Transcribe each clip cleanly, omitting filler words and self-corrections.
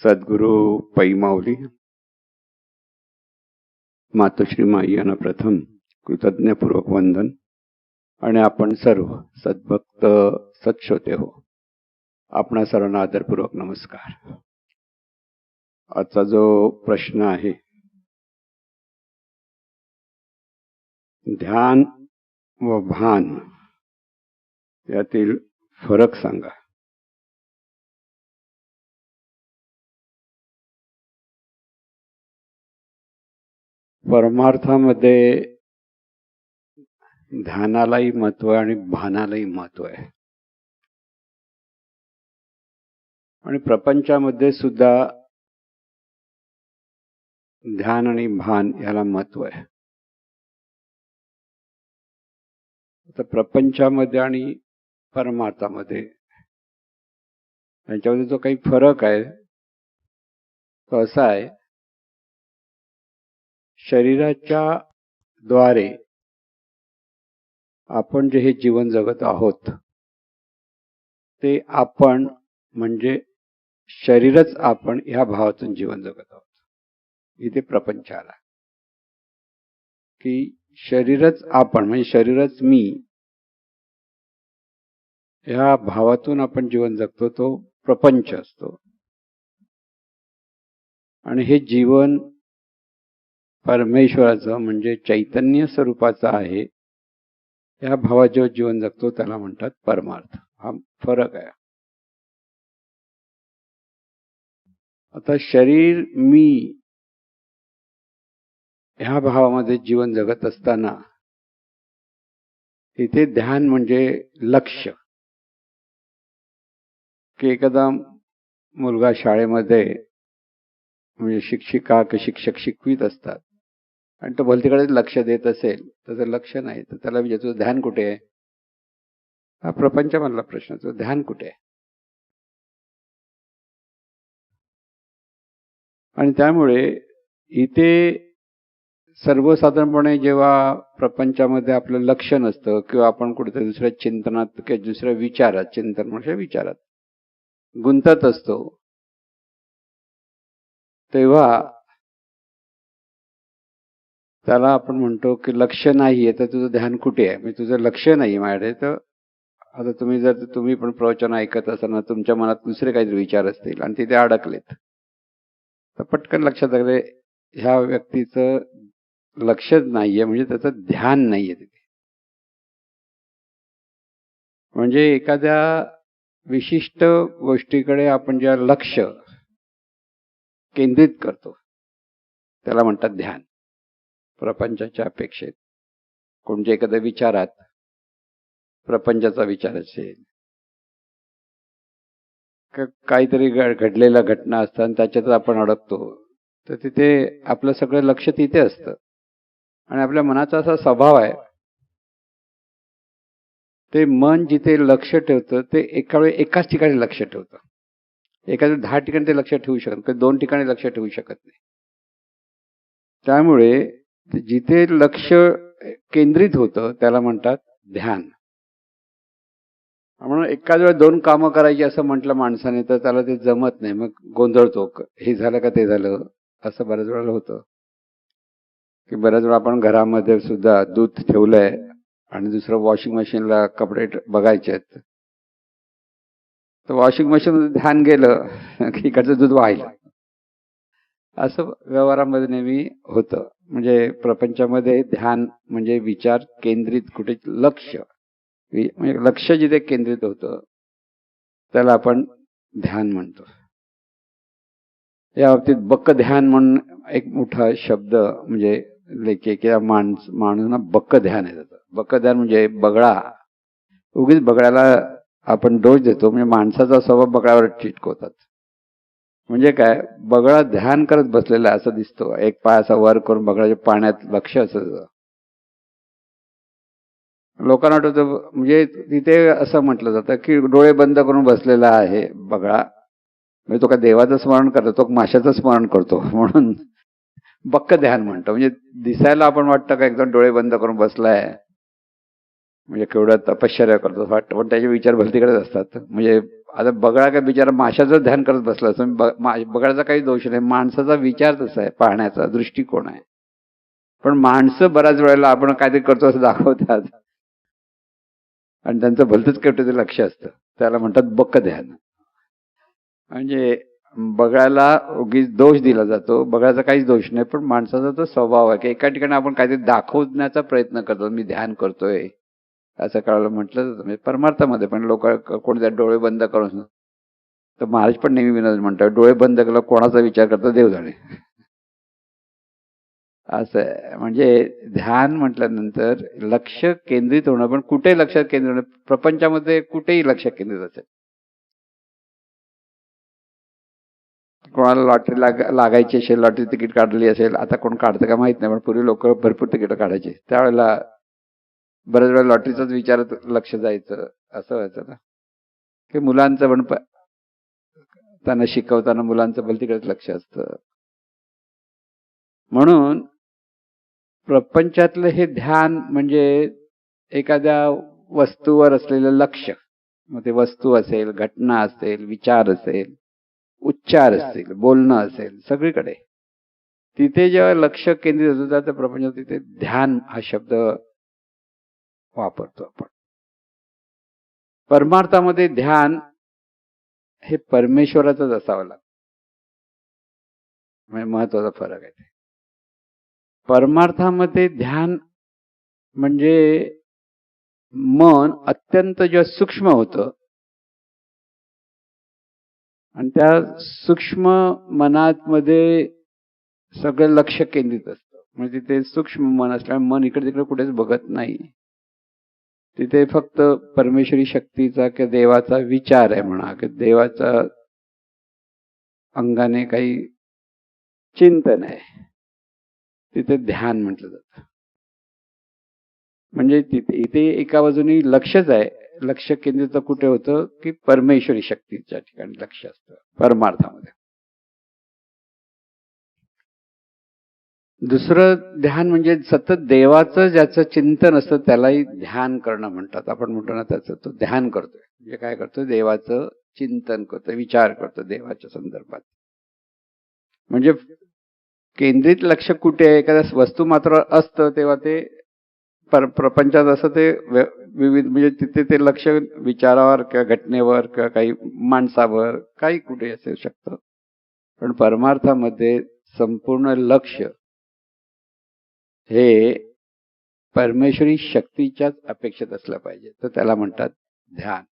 सद्गुरु पैमावली मातोश्री माई यांना प्रथम कृतज्ञपूर्वक वंदन आणि आपण सर्व सद्भक्त सत्श्रोते हो आपणा सर्वांना आदरपूर्वक नमस्कार। आजचा जो प्रश्न आहे, ध्यान व भान यातील फरक सांगा। परमार्थामध्ये ध्यानालाही महत्व आहे आणि भानालाही महत्व आहे, आणि प्रपंचामध्ये सुद्धा ध्यान आणि भान याला महत्व आहे। तर प्रपंचामध्ये आणि परमार्थामध्ये यांच्यामध्ये जो काही फरक आहे तो असा आहे, शरीराच्या द्वारे आपण जे हे जीवन जगत आहोत ते आपण म्हणजे शरीरच आपण ह्या भावातून जीवन जगत आहोत। इथे प्रपंच आला की शरीरच आपण म्हणजे शरीरच मी ह्या भावातून आपण जीवन जगतो, तो प्रपंच असतो। आणि हे जीवन परमेश्वराचं म्हणजे चैतन्य स्वरूपाचं आहे, या भावात जेव्हा जीवन जगतो त्याला म्हणतात परमार्थ। हा फरक आहे। आता शरीर मी ह्या भावामध्ये जीवन जगत असताना इथे ध्यान म्हणजे लक्ष, की एखादा मुलगा शाळेमध्ये म्हणजे शिक्षिका की शिक्षक शिकवित असतात आणि तो भलतीकडे लक्ष देत असेल, त्याचं लक्ष नाही, तर त्याला विचारतो ध्यान कुठे आहे? हा प्रपंचामधला प्रश्न, तो ध्यान कुठे आहे? आणि त्यामुळे इथे सर्वसाधारणपणे जेव्हा प्रपंचामध्ये आपलं लक्ष नसतं किंवा आपण कुठेतरी दुसऱ्या चिंतनात किंवा दुसऱ्या विचारात, चिंतन म्हणजे विचारात गुंतत असतो, तेव्हा त्याला आपण म्हणतो की लक्ष नाहीये, तर तुझं ध्यान कुठे आहे? म्हणजे तुझं लक्ष नाही माझ्याकडे। तर आता तुम्ही पण प्रवचन ऐकत असताना तुमच्या मनात दुसरे काहीतरी विचार असतील आणि तिथे अडकलेत, तर पटकन लक्षात आले ह्या व्यक्तीचं लक्षच नाहीये, म्हणजे त्याचं ध्यान नाहीये तिथे। म्हणजे एखाद्या विशिष्ट गोष्टीकडे आपण ज्या लक्ष केंद्रित करतो त्याला म्हणतात ध्यान। प्रपंचाच्या अपेक्षेत कोणत्या एखाद्या विचारात प्रपंचाचा विचार असेल, काहीतरी घडलेल्या घटना असतात त्याच्यात आपण अडकतो, तर तिथे आपलं सगळं लक्ष तिथे असतं। आणि आपल्या मनाचा असा स्वभाव आहे, ते मन जिथे लक्ष ठेवतं ते एका वेळी एकाच ठिकाणी लक्ष ठेवतं। एखाद्या 10 ठिकाणी ते लक्ष ठेवू शकत नाही, 2 ठिकाणी लक्ष ठेवू शकत नाही। त्यामुळे जिथे लक्ष केंद्रित होतं त्याला म्हणतात ध्यान। म्हणून एकाच वेळेस 2 कामं करायची असं म्हटलं माणसाने तर त्याला ते जमत नाही, मग गोंधळतो, हे झालं का ते झालं, असं बऱ्याच वेळेला होतं। की बऱ्याच वेळा आपण घरामध्ये सुद्धा दूध ठेवलंय आणि दुसरं वॉशिंग मशीनला कपडे बघायचे आहेत, तर वॉशिंग मशीन ध्यान गेलं की इकडचं दूध वाहिलं, असं व्यवहारामध्ये नेहमी होतं। म्हणजे प्रपंचामध्ये ध्यान म्हणजे विचार केंद्रित, कुठे लक्ष, म्हणजे लक्ष जिथे केंद्रित होतं त्याला आपण ध्यान म्हणतो। या बाबतीत बक्क ध्यान म्हणून एक मोठा शब्द म्हणजे लेखे किंवा माणूस बक्क ध्यान आहे त्याचं। बक्क ध्यान म्हणजे बगळा, उगीच बगळ्याला आपण दोष देतो, म्हणजे माणसाचा स्वभाव बगळ्यावर चिटकवतात। म्हणजे काय, बगळा ध्यान करत बसलेला असं दिसतो, एक पाय असा वर करून बगळ्याच्या पाण्यात लक्ष असतं। लोकांना वाटतं, म्हणजे तिथे असं म्हटलं जातं की डोळे बंद करून बसलेला आहे बगळा, म्हणजे तो काय देवाचं स्मरण करतो, तो माशाचं स्मरण करतो, म्हणून बक्क ध्यान म्हणतो। म्हणजे दिसायला आपण वाटतं का एकदम डोळे बंद करून बसलाय, म्हणजे केवढं तपश्चर्या करतो वाटतं, पण त्याचे विचार भलतीकडेच असतात। म्हणजे आता बगळा काय बिचारा माशाचं ध्यान करत बसला असं, बगळाचा काही दोष नाही, माणसाचा विचार तसा आहे, पाहण्याचा दृष्टिकोन आहे. पण माणसं बऱ्याच वेळेला आपण काहीतरी करतो असं दाखवतात आणि त्यांचं भलतंच कुठे लक्ष असतं, त्याला म्हणतात बक्क ध्यान. म्हणजे बगळ्याला उगीच दोष दिला जातो, बगळ्याचा काहीच दोष नाही, पण माणसाचा तो स्वभाव आहे की एका ठिकाणी आपण काहीतरी दाखवण्याचा प्रयत्न करतो, मी ध्यान करतोय असं कळायला म्हटलं जातं. म्हणजे परमार्थामध्ये पण लोक कोणत्या डोळे बंद करून, तर महाराज पण नेहमी विनोद म्हणतात, डोळे बंद केला कोणाचा विचार करतो देव जाणे. असं आहे. म्हणजे ध्यान म्हटल्यानंतर लक्ष केंद्रित होणं, पण कुठे लक्ष केंद्रित होणं, प्रपंचामध्ये कुठेही लक्ष केंद्रित असेल. कोणाला लॉटरी लागायची असेल, लॉटरी तिकीट काढली असेल, आता कोण काढतं का माहित नाही, पण पूर्वी लोक भरपूर तिकीट काढायचे, त्यावेळेला बऱ्याच वेळा लॉटरीचाच विचारात लक्ष जायचं. असं व्हायचं ना की मुलांचं पण त्यांना शिकवताना मुलांचं पण तिकडेच लक्ष असतं. म्हणून प्रपंचातलं हे ध्यान म्हणजे एखाद्या वस्तूवर असलेलं लक्ष, मग ते वस्तू असेल, घटना असेल, विचार असेल, उच्चार असतील, बोलणं असेल, सगळीकडे तिथे जेव्हा लक्ष केंद्रित होतं त्या प्रपंचात, तिथे ध्यान हा शब्द वापरतो आपण. परमार्थामध्ये ध्यान हे परमेश्वराचंच असावं लागतं. म्हणजे महत्वाचा फरक आहे ते. परमार्थामध्ये ध्यान म्हणजे मन अत्यंत जेव्हा सूक्ष्म होतं आणि त्या सूक्ष्म मनामध्ये सगळं लक्ष केंद्रित असतं. म्हणजे तिथे सूक्ष्म मन असल्यामुळे मन इकडे तिकडे कुठेच बघत नाही. तिथे फक्त परमेश्वरी शक्तीचा किंवा देवाचा विचार आहे म्हणा, की देवाचा अंगाने काही चिंतन आहे, तिथे ध्यान म्हटलं जातं. म्हणजे तिथे इथे एका बाजूनी लक्षच आहे. लक्ष केंद्रित कुठे होतं की परमेश्वरी शक्तीच्या ठिकाणी लक्ष असतं परमार्थामध्ये. दुसरं ध्यान म्हणजे सतत देवाचं ज्याचं चिंतन असतं त्यालाही ध्यान करणं म्हणतात. आपण म्हणतो ना त्याचं तो ध्यान करतोय, म्हणजे काय करतोय, देवाचं चिंतन करतोय, विचार करतोय देवाच्या संदर्भात. म्हणजे केंद्रित लक्ष कुठे आहे, एखाद्या वस्तू मात्र असतं तेव्हा ते प्रपंचात असं ते विविध, म्हणजे तिथे ते लक्ष विचारावर किंवा घटनेवर किंवा काही माणसावर काही कुठे असू शकतं. पण परमार्थामध्ये संपूर्ण लक्ष हे परमेश्वरी शक्तीच्याच अपेक्षित असलं पाहिजे, तर त्याला म्हणतात ध्यान.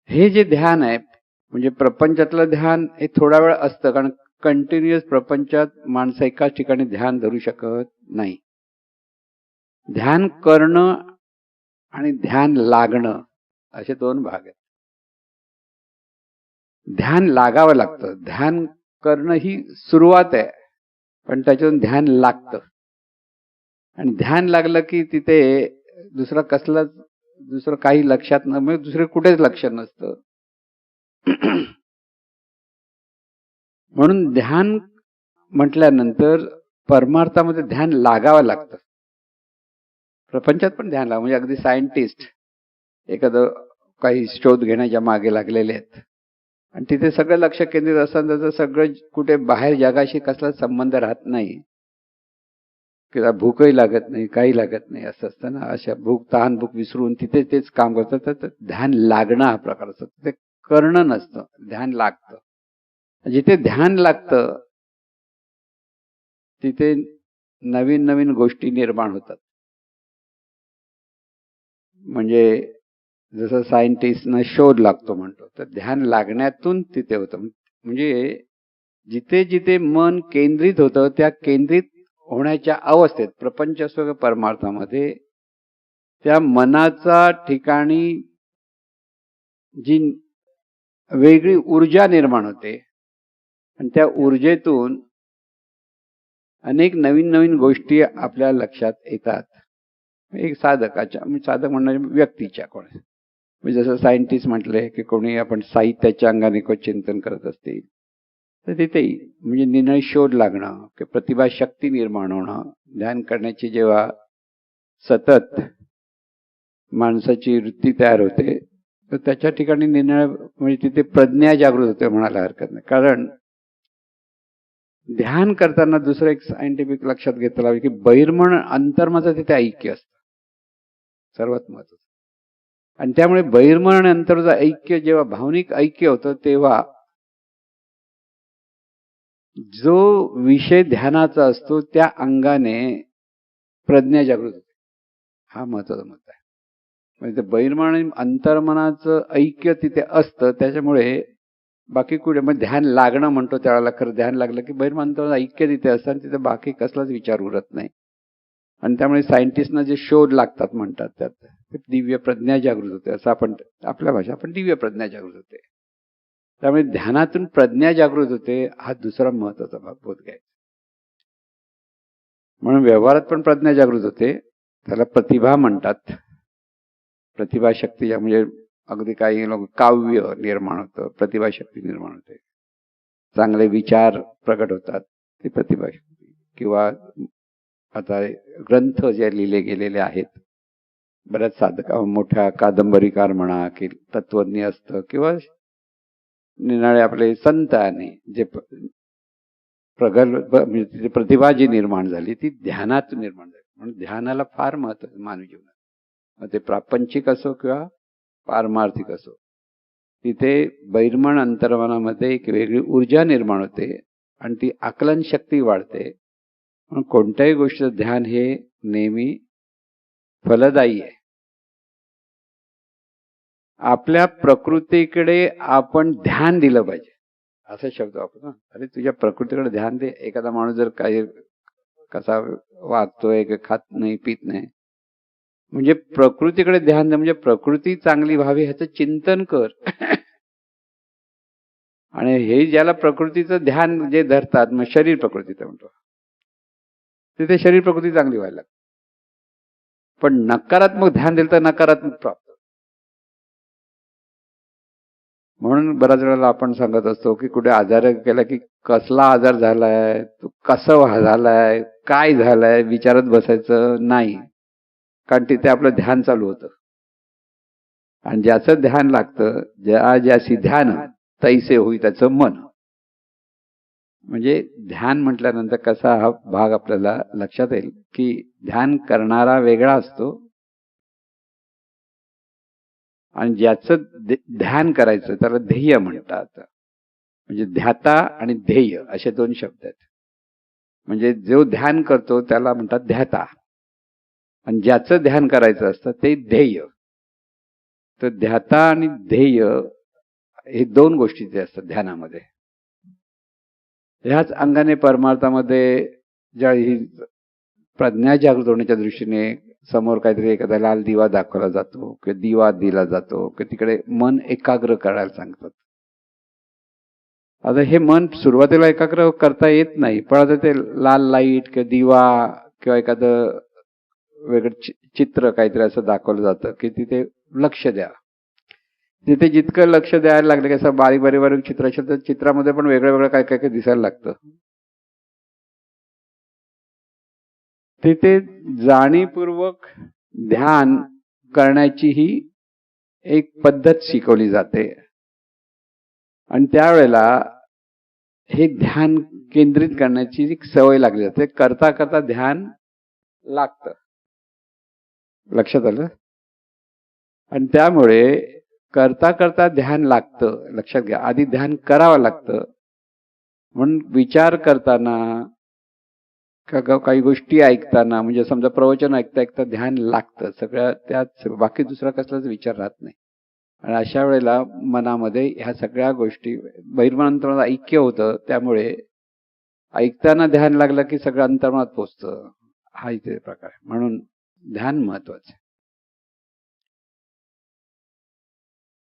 हे जे ध्यान आहे म्हणजे प्रपंचातलं ध्यान हे थोडा वेळ असतं, कारण कंटिन्युअस प्रपंचात माणसं एकाच ठिकाणी ध्यान धरू शकत नाही. ध्यान करणं आणि ध्यान लागणं असे दोन भाग आहेत. ध्यान लागावं लागतं. ध्यान करणं ही सुरुवात आहे, पण त्याच्यातून ध्यान लागतं. आणि ध्यान लागलं की तिथे दुसरं काही लक्षात न, म्हणजे दुसरे कुठेच लक्ष नसतं. म्हणून ध्यान म्हटल्यानंतर परमार्थामध्ये ध्यान लागावं लागतं. प्रपंचात पण ध्यान लागावं, म्हणजे अगदी सायंटिस्ट एखादं काही शोध घेण्याच्या मागे लागलेले आहेत आणि तिथे सगळं लक्ष केंद्रित असताना त्याचं सगळं कुठे बाहेर जगाशी कसला संबंध राहत नाही, किंवा भूकही लागत नाही, काही लागत नाही, असं असतं ना. अशा तहान भूक विसरून तिथे तेच काम करतात. तर ध्यान लागणं हा प्रकार असतो. ते करणं नसतं, ध्यान लागतं. जिथे ध्यान लागतं तिथे नवीन नवीन गोष्टी निर्माण होतात. म्हणजे जसं सायंटिस्टना शोध लागतो म्हणतो, तर ध्यान लागण्यातून तिथे होतं. म्हणजे जिथे जिथे मन केंद्रित होतं त्या केंद्रित होण्याच्या अवस्थेत, प्रपंच असो किंवा परमार्थामध्ये, त्या मनाचा ठिकाणी जी वेगळी ऊर्जा निर्माण होते आणि त्या ऊर्जेतून अनेक नवीन नवीन गोष्टी आपल्या लक्षात येतात. एक साधक म्हणणाऱ्या व्यक्तीच्या, म्हणजे जसं सायंटिस्ट म्हटलंय की कोणी आपण साहित्याच्या अंगाने चिंतन करत असतील, तर तिथेही म्हणजे निर्णय शोध लागणं की प्रतिभा शक्ती निर्माण होणं. ध्यान करण्याची जेव्हा सतत माणसाची वृत्ती तयार होते, तर त्याच्या ठिकाणी निर्णय म्हणजे तिथे प्रज्ञा जागृत होते म्हणायला हरकत नाही. कारण ध्यान करताना दुसरं एक सायंटिफिक लक्षात घेतलं हवं की बहिर्मन अंतर्मनाचं तिथे ऐक्य असतं सर्वात महत्वाचं. आणि त्यामुळे बहिर्मन आणि अंतर्मनाचं ऐक्य जेव्हा भावनिक ऐक्य होतं तेव्हा जो विषय ध्यानाचा असतो त्या अंगाने प्रज्ञा जागृत होते. हा महत्वाचा मुद्दा आहे. म्हणजे बहिर्मन आणि अंतर्मनाचं ऐक्य तिथे असतं, त्याच्यामुळे बाकी कुठे मग ध्यान लागणं म्हणतो त्यावेळेला, खरं ध्यान लागलं की बहिर्मन अंतर्मनाचं ऐक्य तिथे असतं आणि तिथे बाकी कसलाच विचार उरत नाही. आणि त्यामुळे सायंटिस्टना जे शोध लागतात म्हणतात त्यात दिव्य प्रज्ञा जागृत होते, असं आपण आपल्या भाषा आपण दिव्य प्रज्ञा जागृत होते. त्यामुळे ध्यानातून प्रज्ञा जागृत होते, हा दुसरा महत्वाचा भाग बोध घ्यायचा. म्हणून व्यवहारात पण प्रज्ञा जागृत होते, त्याला प्रतिभा म्हणतात. प्रतिभाशक्ती म्हणजे अगदी काही लोक काव्य निर्माण होतं, प्रतिभाशक्ती निर्माण होते, चांगले विचार प्रकट होतात, ती प्रतिभाशक्ती. किंवा आता ग्रंथ जे लिहिले गेलेले आहेत, बऱ्याच साधक मोठ्या कादंबरीकार म्हणा की तत्वज्ञ असतं किंवा निराळे आपले संत आणि जे प्रगल्भ म्हणजे प्रतिभा जी निर्माण झाली ती ध्यानात निर्माण झाली. म्हणून ध्यानाला फार महत्व आहे मानवी जीवनात, मग ते प्रापंचिक असो किंवा पारमार्थिक असो. तिथे बहिर्मन अंतर्मनामध्ये एक वेगळी ऊर्जा निर्माण होते आणि ती आकलन शक्ती वाढते. म्हणून कोणत्याही गोष्टीचं ध्यान हे नेहमी फलदायी आहे. आपल्या प्रकृतीकडे आपण ध्यान दिलं पाहिजे, असा शब्द वापरतो. अरे तुझ्या प्रकृतीकडे ध्यान दे. एखादा माणूस जर काही कसा वागतोय की खात नाही पीत नाही, म्हणजे प्रकृतीकडे ध्यान दे, म्हणजे प्रकृती चांगली व्हावी ह्याचं चिंतन कर. आणि हे ज्याला प्रकृतीचं ध्यान जे धरतात, मग शरीर प्रकृतीचं म्हणतो, तिथे शरीर प्रकृती चांगली व्हायला लागते. पण नकारात्मक ध्यान दिलं तर नकारात्मक प्राप्त. म्हणून बऱ्याच वेळेला आपण सांगत असतो की कुठे आजार केला की कसला आजार झालाय, तो कसं झालाय, काय झालाय विचारत बसायचं नाही, कारण तिथे आपलं ध्यान चालू होतं. आणि ज्याचं ध्यान लागतं, ज्यासी ध्यान तैसे होई त्याचं मन. म्हणजे ध्यान म्हटल्यानंतर कसा हा भाग आपल्याला लक्षात येईल की ध्यान करणारा वेगळा असतो आणि ज्याचं ध्यान करायचं त्याला ध्येय म्हणतात. म्हणजे ध्याता आणि ध्येय असे दोन शब्द आहेत. म्हणजे जो ध्यान करतो त्याला म्हणतात ध्याता, आणि ज्याचं ध्यान करायचं असतं ते ध्येय. तर ध्याता आणि ध्येय हे दोन गोष्टी जे असतात ध्यानामध्ये. ह्याच अंगाने परमार्थामध्ये ज्या ही प्रज्ञा जागृत होण्याच्या दृष्टीने समोर काहीतरी एखादा लाल दिवा दाखवला जातो किंवा दिवा दिला जातो की तिकडे मन एकाग्र करायला सांगतात. आता हे मन सुरुवातीला एकाग्र करता येत नाही, पण आता ते लाल लाईट किंवा दिवा किंवा एखादं वेगळं चित्र काहीतरी असं दाखवलं जातं की तिथे लक्ष द्या. तिथे जितकं लक्ष द्यायला लागलं की असं बारीक बारीक बारीक चित्र असेल तर चित्रामध्ये पण वेगळं वेगळं काय काय काय दिसायला लागतं. तिथे जाणीवपूर्वक ध्यान करण्याची ही एक पद्धत शिकवली जाते. आणि त्यावेळेला हे ध्यान केंद्रित करण्याची एक सवय लागली जाते. करता करता ध्यान लागतं, लक्षात आलं. आणि त्यामुळे करता करता ध्यान लागतं, लक्षात घ्या. आधी ध्यान करावं लागतं. म्हणून विचार करताना काही गोष्टी ऐकताना, म्हणजे समजा प्रवचन ऐकता ऐकता ध्यान लागतं सगळ्या, त्यात बाकी दुसरा कसलाच विचार राहत नाही. आणि अशा वेळेला मनामध्ये ह्या सगळ्या गोष्टी बहिर्मन अंतर्मनात ऐक्य होतं, त्यामुळे ऐकताना ध्यान लागलं की सगळं अंतर्मनात पोचतं. हा इथे प्रकार आहे. म्हणून ध्यान महत्वाचं आहे.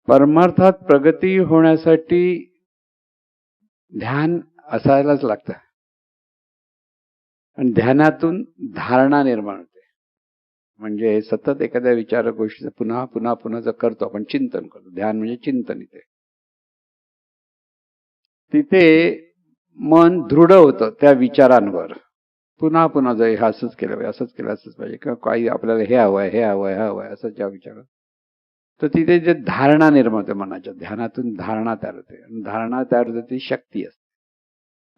परमार्थात प्रगती होण्यासाठी ध्यान असायलाच लागतं. आणि ध्यानातून धारणा निर्माण होते. म्हणजे सतत एखाद्या विचार गोष्टीचं पुन्हा पुन्हा पुन्हा जर करतो आपण, चिंतन करतो, ध्यान म्हणजे चिंतन. तिथे मन दृढ होतं त्या विचारांवर. पुन्हा पुन्हा जाईल, हे असंच केलं पाहिजे, असंच केलं, असंच पाहिजे, किंवा काही आपल्याला हे हवंय, हे हवंय, हे हवंय, असं जेव्हा विचार, तर तिथे जे धारणा निर्माण होते मनाच्या, ध्यानातून धारणा तयार होते, आणि धारणा तयार होते ती शक्ती असते.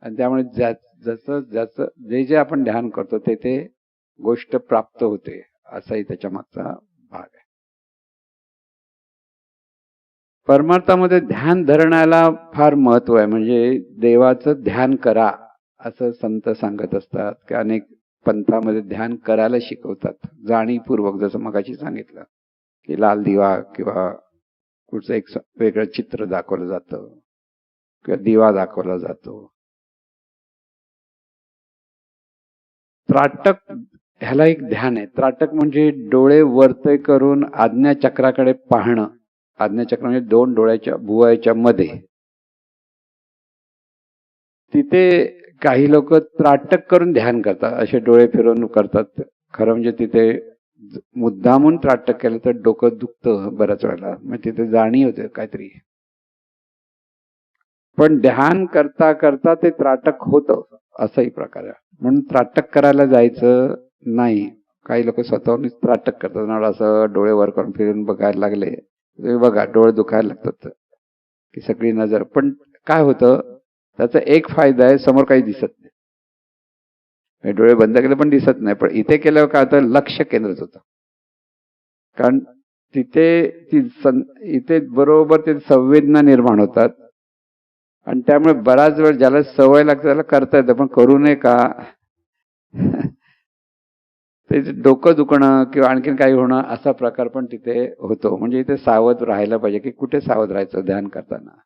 आणि त्यामुळे जसं ज्याचं जे जे आपण ध्यान करतो ते ते गोष्ट प्राप्त होते, असाही त्याच्या मागचा भाग आहे. परमार्थामध्ये ध्यान धरण्याला फार महत्व आहे. म्हणजे देवाचं ध्यान करा असं संत सांगत असतात, की अनेक पंथामध्ये ध्यान करायला शिकवतात जाणीवपूर्वक. जसं मगाशी सांगितलं की लाल दिवा किंवा कुठचं एक वेगळं चित्र दाखवलं जातं किंवा दिवा दाखवला जातो. त्राटक ह्याला एक ध्यान आहे. त्राटक म्हणजे डोळे वरते करून आज्ञाचक्राकडे पाहणं. आज्ञाचक्र म्हणजे दोन डोळ्याच्या भुवयाच्या मध्ये. तिथे काही लोक त्राटक करून ध्यान करतात, असे डोळे फिरवून करतात. खरं म्हणजे तिथे मुद्दामून त्राटक केलं तर डोकं दुखतं बऱ्याच वेळेला, मग तिथे जाणीव होते काहीतरी. पण ध्यान करता करता ते त्राटक होतं, असाही प्रकार आहे. म्हणून त्राटक करायला जायचं नाही. काही लोक स्वतःहून त्राटक करतात, असं डोळे वर करून फिरून बघायला लागले, बघा डोळे दुखायला लागतात की सगळी नजर. पण काय होतं त्याचा एक फायदा आहे, समोर काही दिसत नाही. डोळे बंद केले पण दिसत नाही. पण इथे केल्यावर काय होतं, लक्ष केंद्रित होतं. कारण तिथे इथे बरोबर ते संवेदना निर्माण होतात, आणि त्यामुळे बराच वेळ ज्याला सवय लागते त्याला करता येतं, पण करू नये का ते डोकं दुखणं किंवा आणखीन काही होणं असा प्रकार पण तिथे होतो. म्हणजे इथे सावध राहायला पाहिजे की कुठे सावध राहायचं ध्यान करताना.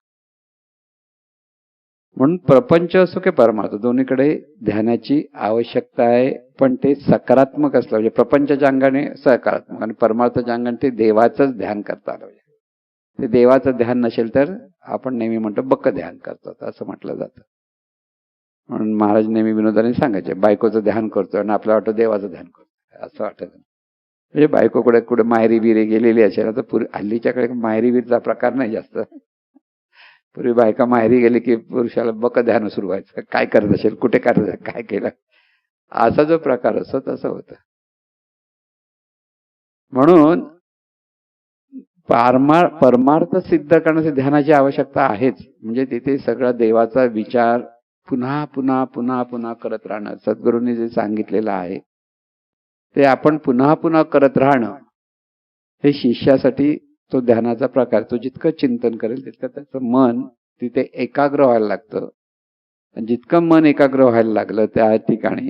म्हणून प्रपंच असो की परमार्थ दोन्हीकडे ध्यानाची आवश्यकता आहे, पण ते सकारात्मक असलं म्हणजे प्रपंचाच्या अंगाने सकारात्मक, आणि परमार्थाच्या अंगाने ते देवाचंच ध्यान करता आलं पाहिजे. ते देवाचं ध्यान नसेल तर आपण नेहमी म्हणतो बक्क ध्यान करतात असं म्हटलं जातं. म्हणून महाराज नेहमी विनोदाने सांगायचे, बायकोचं ध्यान करतोय आणि आपल्याला वाटतं देवाचं ध्यान करतोय असं वाटत. म्हणजे बायको कुठे माहेरी बिरी गेलेली असेल ना, तर हल्लीच्याकडे माहेरी बिरीचा प्रकार नाही जास्त. पूर्वी बायका माहेरी गेली की पुरुषाला बक्क ध्यान सुरू व्हायचं, काय करत असेल, कुठे करत असेल, काय केलं, असा जो प्रकार असतो तसं होतं. म्हणून परमार्थ सिद्ध करण्यासाठी ध्यानाची आवश्यकता आहेच. म्हणजे तिथे सगळा देवाचा विचार पुन्हा पुन्हा पुन्हा पुन्हा करत राहणं, सद्गुरूंनी जे सांगितलेलं आहे ते आपण पुन्हा पुन्हा करत राहणं, हे शिष्यासाठी तो ध्यानाचा प्रकार. तो जितकं चिंतन करेल तितकं त्याचं मन तिथे एकाग्र व्हायला लागतं. जितकं मन एकाग्र व्हायला लागलं त्या ठिकाणी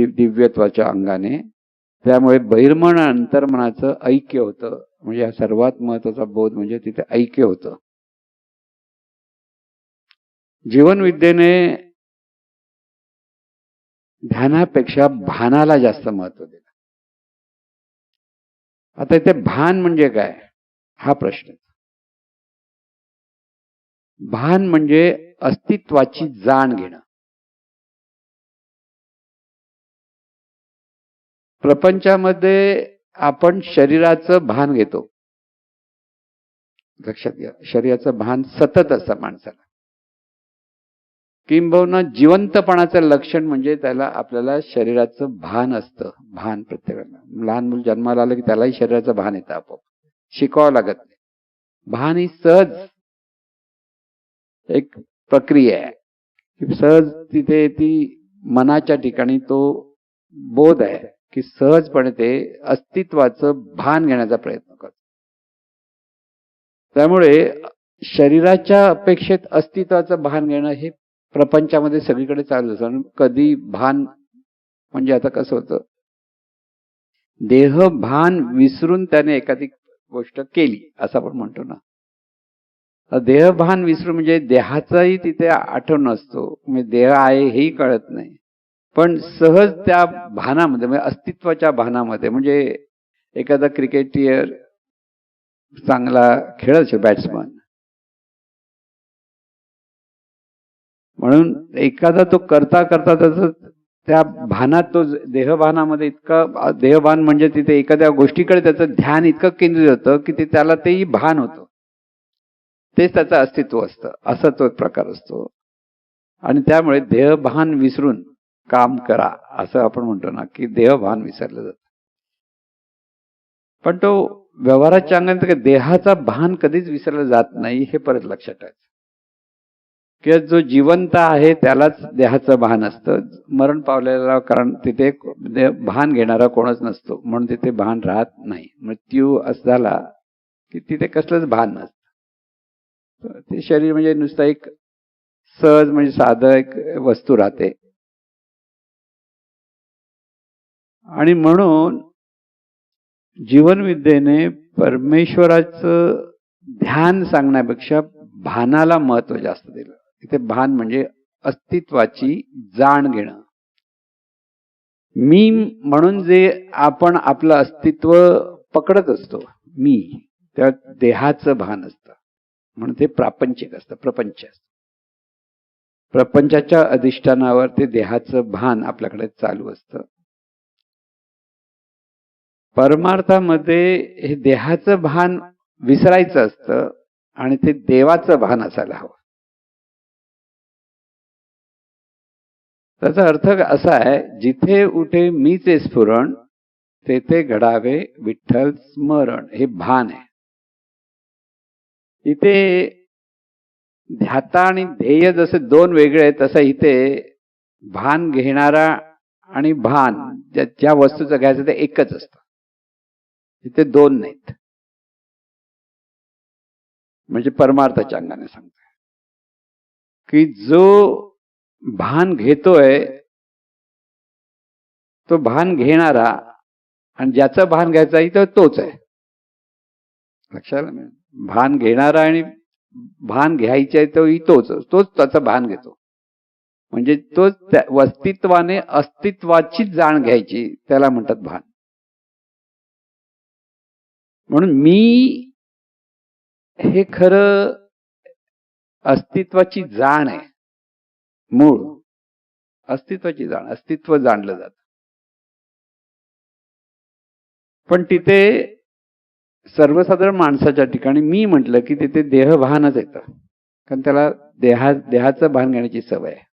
दिव्यत्वाच्या अंगाने, त्यामुळे बहिर्मन अंतर्मनाचं ऐक्य होतं. म्हणजे हा सर्वात महत्वाचा बोध म्हणजे तिथे ऐक्य होतं. जीवनविद्येने ध्यानापेक्षा भानाला जास्त महत्व दिलं. आता इथे भान म्हणजे काय हा प्रश्न. भान म्हणजे अस्तित्वाची जाण घेणं. प्रपंचामध्ये आपण शरीराचं भान घेतो, लक्षात घ्या, शरीराचं भान सतत असतं माणसाला. किंबहुना जिवंतपणाचं लक्षण म्हणजे त्याला आपल्याला शरीराचं भान असतं. भान प्रत्येकाला, लहान मुल जन्माला आलं की त्यालाही शरीराचं भान येतं आपोआप, शिकवावं लागत नाही. भान ही सहज एक प्रक्रिया आहे, सहज तिथे ती मनाच्या ठिकाणी तो बोध आहे की सहजपणे ते अस्तित्वाचं भान घेण्याचा प्रयत्न करतो. त्यामुळे शरीराच्या अपेक्षेत अस्तित्वाचं भान घेणं हे प्रपंचामध्ये सगळीकडे चालू असतं. कधी भान म्हणजे आता कसं होतं, देह भान विसरून त्याने एखादी गोष्ट केली असं आपण म्हणतो ना. देहभान विसरून म्हणजे देहाचाही तिथे आठवण नसतो, म्हणजे देह आहे हेही कळत नाही, पण सहज त्या भानामध्ये म्हणजे अस्तित्वाच्या भानामध्ये, म्हणजे एखादा क्रिकेटर चांगला खेळायचा बॅट्समन म्हणून एखादा तो करता करता त्याचं त्या भानात, तो देहभानामध्ये इतका, देहभान म्हणजे तिथे एखाद्या गोष्टीकडे त्याचं ध्यान इतकं केंद्रित होतं की ते त्याला तेही भान होतं, तेच त्याचं अस्तित्व असतं, असा तो एक प्रकार असतो. आणि त्यामुळे देहभान विसरून काम करा असं आपण म्हणतो ना, की देहभान विसरलं जातं. पण तो व्यवहाराच्या अंगाने देहाचा भान कधीच विसरलं जात नाही, हे परत लक्षात ठेवायचं. किंवा जो जिवंत आहे त्यालाच देहाचं भान असतं. मरण पावलेला, कारण तिथे भान घेणारा कोणच नसतो, म्हणून तिथे भान राहत नाही. मृत्यू असं झाला की तिथे कसलंच भान नसतं. ते शरीर म्हणजे नुसतं एक सहज म्हणजे साधं एक वस्तू राहते. आणि म्हणून जीवनविद्येने परमेश्वराचं ध्यान सांगण्यापेक्षा भानाला महत्व जास्त दिलं. इथे भान म्हणजे अस्तित्वाची जाण घेणं. मी म्हणून जे आपण आपलं अस्तित्व पकडत असतो, मी, त्या देहाचं भान असतं, म्हणून ते प्रापंचिक असतं, प्रपंच असतं. प्रपंचाच्या अधिष्ठानावर ते देहाचं भान आपल्याकडे चालू असतं. परमार्थामध्ये हे देहाचं भान विसरायचं असतं आणि ते देवाचं भान असायला हवं. त्याचा अर्थ असा आहे, जिथे उठे मीचे स्फुरण तेथे घडावे विठ्ठल स्मरण, हे भान आहे. इथे ध्याता आणि ध्येय जसे दोन वेगळे आहेत, तसं इथे भान घेणारा आणि भान ज्या वस्तूचं घ्यायचं ते एकच असतं. इथे दोन नाहीत. म्हणजे परमार्थाच्या अंगाने सांगतोय की जो भान घेतोय तो भान घेणारा आणि ज्याचं भान घ्यायचं आहे तोच आहे. लक्षात आलं? भान घेणारा आणि भान घ्यायचं आहे तोच त्याचं भान घेतो. म्हणजे तोच अस्तित्वाने अस्तित्वाची जाण घ्यायची, त्याला म्हणतात भान. म्हणून मी हे खरं अस्तित्वाची जाण आहे. मूळ अस्तित्वाची जाण, अस्तित्व जाणलं जातं. पण तिथे सर्वसाधारण माणसाच्या ठिकाणी मी म्हटलं की तिथे देहभानच येतं, कारण त्याला देहाचं भान घेण्याची सवय आहे.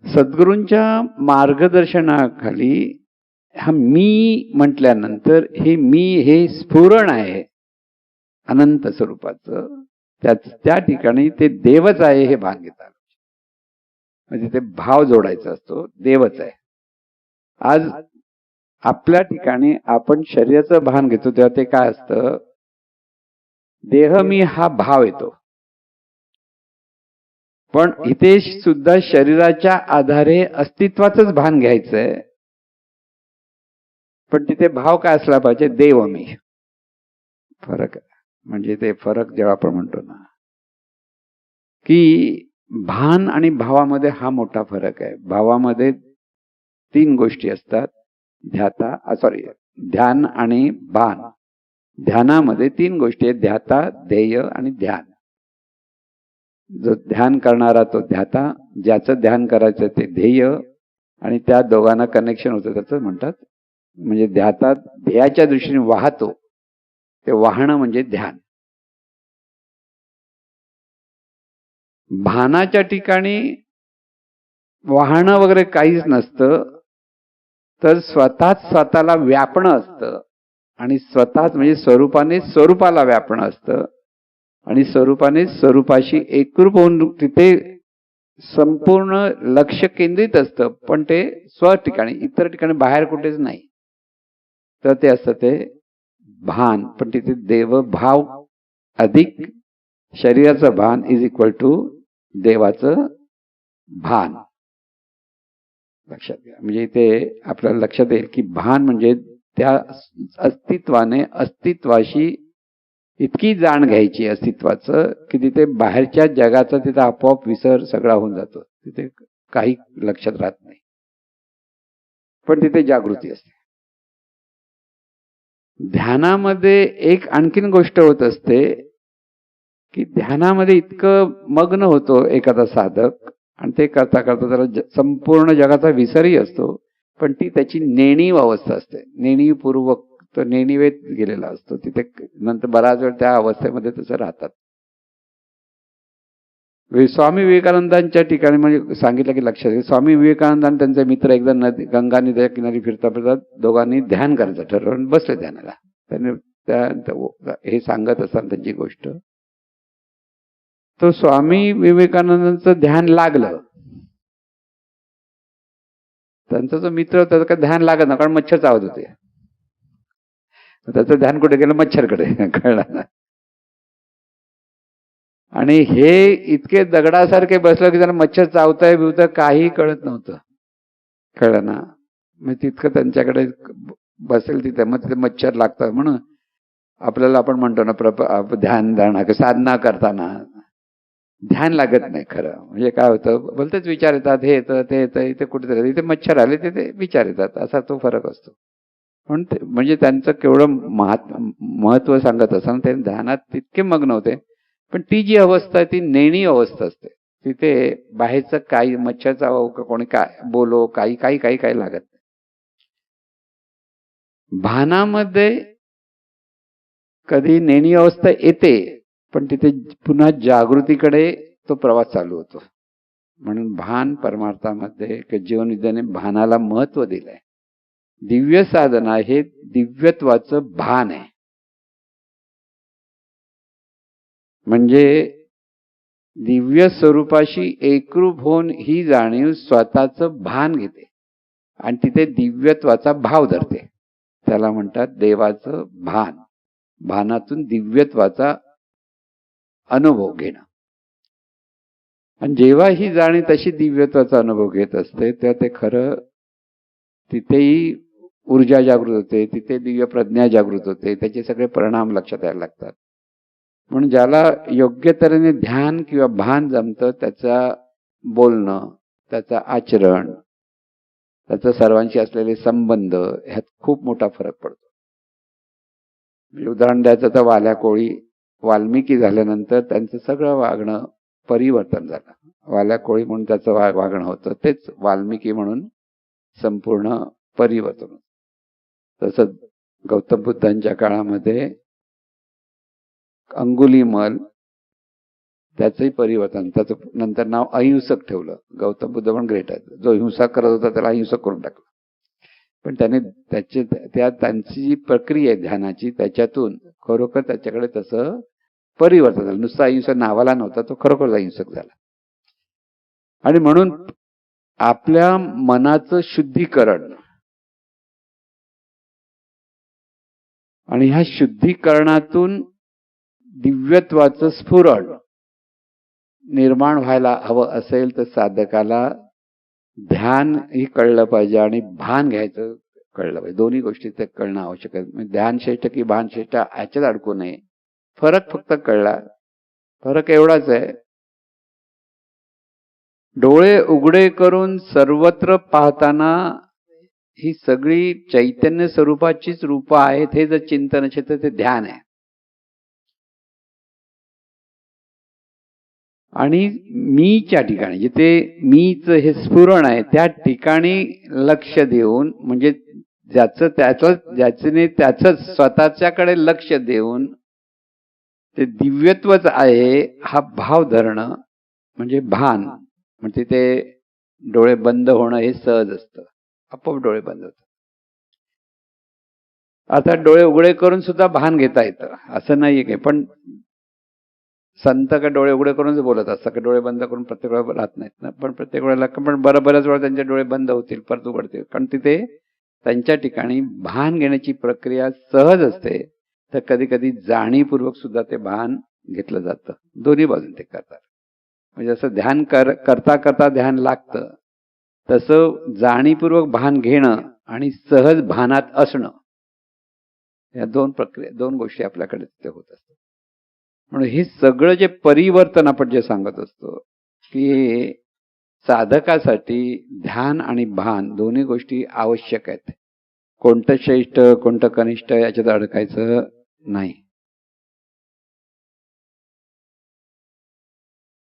सद्गुरूंच्या मार्गदर्शनाखाली हा मी म्हटल्यानंतर हे स्फुरण आहे अनंत स्वरूपाचं, त्या ठिकाणी ते देवच आहे हे भान घेतात. म्हणजे ते भाव जोडायचा असतो, देवच आहे. आज आपल्या ठिकाणी आपण शरीराचं भान घेतो तेव्हा ते काय असतं, देह मी हा भाव येतो. पण इथे सुद्धा शरीराच्या आधारे अस्तित्वाचंच भान घ्यायचंय. पण तिथे भाव काय असला पाहिजे, देव मी. फरक आहे. म्हणजे ते फरक जेव्हा आपण म्हणतो ना की भान आणि भावामध्ये हा मोठा फरक आहे. भावामध्ये 3 गोष्टी असतात, ध्यान आणि भान. ध्यानामध्ये 3 गोष्टी आहेत, ध्याता, ध्येय आणि ध्यान. जो ध्यान करणारा तो ध्याता, ज्याचं ध्येय करायचं ते ध्येय, आणि त्या दोघांना कनेक्शन होतं त्याचं म्हणतात, म्हणजे ध्याता ध्येयाच्या दृष्टीने वाहतो, ते वाहणं म्हणजे ध्यान. भानाच्या ठिकाणी वाहणं वगैरे काहीच नसतं, तर स्वतःच स्वतःला व्यापणं असतं, आणि स्वतःच म्हणजे स्वरूपाने स्वरूपाला व्यापणं असतं, आणि स्वरूपाने स्वरूपाशी एकरूप होऊन तिथे संपूर्ण लक्ष केंद्रित असतं. पण ते स्व ठिकाणी, इतर ठिकाणी बाहेर कुठेच नाही. तर ते असतं ते भान. पण तिथे देवभाव अधिक शरीराचं भान इज इक्वल टू देवाचं भान. लक्षात घ्या. म्हणजे इथे आपल्याला लक्षात येईल की भान म्हणजे त्या अस्तित्वाने अस्तित्वाशी इतकी जाण घ्यायची अस्तित्वाचं की तिथे बाहेरच्या जगाचा तिथे आपोआप विसर सगळा होऊन जातो. तिथे काही लक्षात राहत नाही, पण तिथे जागृती असते. ध्यानामध्ये एक आणखीन गोष्ट होत असते की ध्यानामध्ये इतकं मग्न होतो एखादा साधक, आणि ते करता करता त्याला संपूर्ण जगाचा विसरही असतो, पण ती त्याची नेणीव अवस्था असते. नेणीवपूर्वक तो नेणीवेत गेलेला असतो. तिथे नंतर बराच वेळ त्या अवस्थेमध्ये तसं राहतात. स्वामी विवेकानंदांच्या ठिकाणी म्हणजे सांगितलं की लक्षात घ्या, स्वामी विवेकानंद आणि त्यांचे मित्र एकदा नदी गंगा नदीच्या किनारी फिरता फिरता दोघांनी ध्यान करायचं ठरवून बसले ध्यानाला. त्यांनी हे सांगत असताना त्यांची गोष्ट, तो स्वामी विवेकानंदांचं ध्यान लागलं. त्यांचा जो मित्र होता त्याचं ध्यान लागत ना, कारण मच्छर चावत होते. त्याचं ध्यान कुठे गेलं? मच्छरकडे. कळलं ना. आणि हे इतके दगडासारखे बसलं की त्याला मच्छर चावताय बिवताय काही कळत नव्हतं. कळलं ना. मग तितकं त्यांच्याकडे बसेल तिथे, मग तिथे मच्छर लागतात. म्हणून आपल्याला आपण म्हणतो ना ध्यान साधना करताना ध्यान लागत नाही खरं. म्हणजे काय होतं, भलतेच विचार येतात, हे येतं ते येतं, इथे कुठेतरी इथे मच्छर आले तिथे विचार येतात, असा तो फरक असतो. म्हणजे त्यांचं केवढं महत्व सांगत असताना ते ध्यानात तितके मग्न होते. पण ती जी अवस्था आहे ती नेणी अवस्था असते. तिथे बाहेरचं काही मच्छर चावो का कोणी काय बोलो काही काही काही काही लागत नाही. भानामध्ये कधी नेणी अवस्था येते, पण तिथे पुन्हा जागृतीकडे तो प्रवास चालू होतो. म्हणून भान परमार्थामध्ये जीवनविद्याने भानाला महत्व दिलंय. दिव्य साधना हे दिव्यत्वाचं भान आहे. म्हणजे दिव्य स्वरूपाशी एकरूप होऊन ही जाणीव स्वतःचं भान घेते आणि तिथे दिव्यत्वाचा भाव धरते. त्याला म्हणतात देवाचं भान. भानातून दिव्यत्वाचा अनुभव घेणं. आणि जेव्हा ही जाणीव तशी दिव्यत्वाचा अनुभव घेत असते तेव्हा ते खरं तिथेही ऊर्जा जागृत होते, तिथे दिव्य प्रज्ञा जागृत होते, त्याचे सगळे परिणाम लक्षात यायला लागतात. म्हणून ज्याला योग्य तऱ्हेने ध्यान किंवा भान जमतं त्याचा बोलणं, त्याचं आचरण, त्याचं सर्वांशी असलेले संबंध ह्यात खूप मोठा फरक पडतो. उदाहरण द्यायचं तर वाल्या कोळी वाल्मिकी झाल्यानंतर त्यांचं सगळं वागणं परिवर्तन झालं. वाल्या कोळी म्हणून त्याचं वागणं होतं तेच वाल्मिकी म्हणून संपूर्ण परिवर्तन होतं. तसंच गौतम बुद्धांच्या काळामध्ये अंगुलीमल त्याचंही परिवर्तन, त्याचं नंतर नाव अहिंसक ठेवलं. गौतम बुद्ध पण ग्रेट आहे. जो हिंसा करत होता त्याला अहिंसक करून टाकलं. पण त्याने त्यांची जी प्रक्रिया आहे ध्यानाची त्याच्यातून खरोखर त्याच्याकडे तसं परिवर्तन झालं. नुसता अहिंसक नावाला नव्हता, तो खरोखर अहिंसक झाला. आणि म्हणून आपल्या मनाचं शुद्धीकरण आणि ह्या शुद्धीकरणातून दिव्यत्वाचं स्फुरण निर्माण व्हायला हवं असेल तर साधकाला ध्यान ही कळलं पाहिजे आणि भान घ्यायचं कळलं पाहिजे. दोन्ही गोष्टी ते कळणं आवश्यक आहे. ध्यान श्रेष्ठ की भान श्रेष्ठ ह्याच्यात अडकू नये. फरक फक्त कळला. फरक एवढाच आहे, डोळे उघडे करून सर्वत्र पाहताना ही सगळी चैतन्य स्वरूपाचीच रूपं आहेत हे जर चिंतन असेल तर ते ध्यान आहे. आणि मीच्या ठिकाणी जिथे मीच हे स्फुरण आहे त्या ठिकाणी लक्ष देऊन, म्हणजे ज्याने त्याचं स्वतःच्याकडे लक्ष देऊन ते दिव्यत्वच आहे हा भाव धरणं म्हणजे भान. म्हणजे ते डोळे बंद होणं हे सहज असतं, आपोआप डोळे बंद होतात. अर्थात डोळे उघडे करून सुद्धा भान घेता येतं असं नाहीये की, पण संत का डोळे उघडे करूनच बोलत असतात की डोळे बंद करून प्रत्येक वेळा राहत नाहीत ना. पण प्रत्येक वेळेला पण बऱ्याच वेळा त्यांचे डोळे बंद होतील परत उघडतील, कारण तिथे त्यांच्या ठिकाणी भान घेण्याची प्रक्रिया सहज असते. तर कधी कधी जाणीवपूर्वक सुद्धा ते भान घेतलं जातं. दोन्ही बाजून ते करतात. म्हणजे जसं ध्यान करता करता ध्यान लागतं तसं जाणीवपूर्वक भान घेणं आणि सहज भानात असणं या दोन गोष्टी आपल्याकडे तिथे होत असतात. म्हणून हे सगळं जे परिवर्तन आपण जे सांगत असतो की साधकासाठी ध्यान आणि भान दोन्ही गोष्टी आवश्यक आहेत. कोणतं श्रेष्ठ कोणतं कनिष्ठ याच्यात अडकायचं नाही.